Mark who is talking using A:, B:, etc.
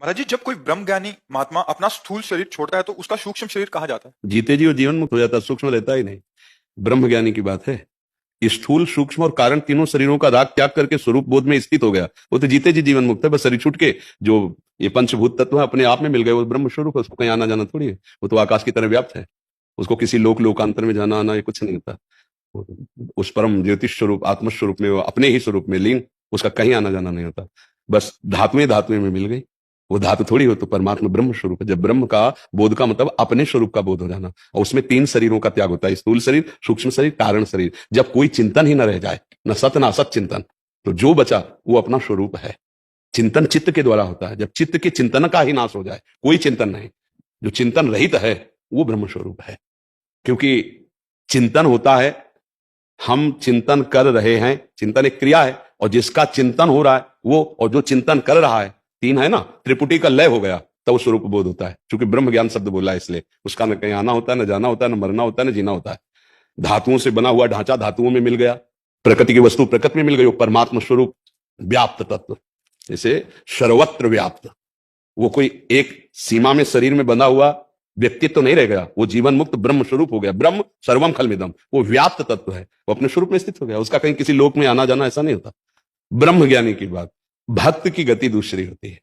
A: महाराज जी, जब कोई ब्रह्म ज्ञानी महात्मा अपना स्थूल शरीर छोड़ता है तो उसका सूक्ष्म शरीर कहा जाता है।
B: जीते जी वो जीवन मुक्त हो जाता है, सूक्ष्म रहता ही नहीं। ब्रह्म ज्ञानी की बात है। स्थूल सूक्ष्म और कारण तीनों शरीरों का राग त्याग करके स्वरूप बोध में स्थित हो गया, वो तो जीते जी जीवन मुक्त है। बस शरीर छूट के जो ये पंचभूत तत्व है अपने आप में मिल गए, वो ब्रह्म स्वरूप है, उसको कहीं आना जाना थोड़ी है। वो तो आकाश की तरह व्याप्त है, उसको किसी लोकांतर में जाना आना ये कुछ नहीं होता। उस परम ज्योतिष स्वरूप आत्म स्वरूप में, वो अपने ही स्वरूप में लीन, उसका कहीं आना जाना नहीं होता। बस धातुएं धातुएं में मिल गई, वो धातु थोड़ी हो, तो परमात्मा ब्रह्म स्वरूप है। जब ब्रह्म का बोध का मतलब अपने स्वरूप का बोध हो जाना, और उसमें तीन शरीरों का त्याग होता है, स्थूल शरीर, सूक्ष्म शरीर, कारण शरीर। जब कोई चिंतन ही न रह जाए, न सत न असत चिंतन, तो जो बचा वो अपना स्वरूप है। चिंतन चित्त के द्वारा होता है। जब चित्त के चिंतन का ही नाश हो जाए, कोई चिंतन नहीं, जो चिंतन रहित है वो ब्रह्म स्वरूप है। क्योंकि चिंतन होता है, हम चिंतन कर रहे हैं, चिंतन एक क्रिया है, और जिसका चिंतन हो रहा है वो, और जो चिंतन कर रहा है, तीन है ना, त्रिपुटी का लय हो गया, तब स्वरूप बोध होता है। क्योंकि ब्रह्म ज्ञान शब्द बोला है, इसलिए उसका न कहीं आना होता है, न जाना होता है, न मरना होता है, न जीना होता है। धातुओं से बना हुआ ढांचा धातुओं में मिल गया, प्रकृति की वस्तु प्रकृति में मिल गई, वो परमात्मा स्वरूप व्याप्त तत्व, जैसे सर्वत्र व्याप्त। वो कोई एक सीमा में शरीर में बंधा हुआ व्यक्तित्व तो नहीं रह गया, वो जीवन मुक्त ब्रह्म स्वरूप हो गया। ब्रह्म सर्वम खलमिदम, वो व्याप्त तत्व है, वो अपने स्वरूप में स्थित हो गया, उसका कहीं किसी लोक में आना जाना ऐसा नहीं होता। ब्रह्म ज्ञानी की बात। भक्त की गति दूसरी होती है।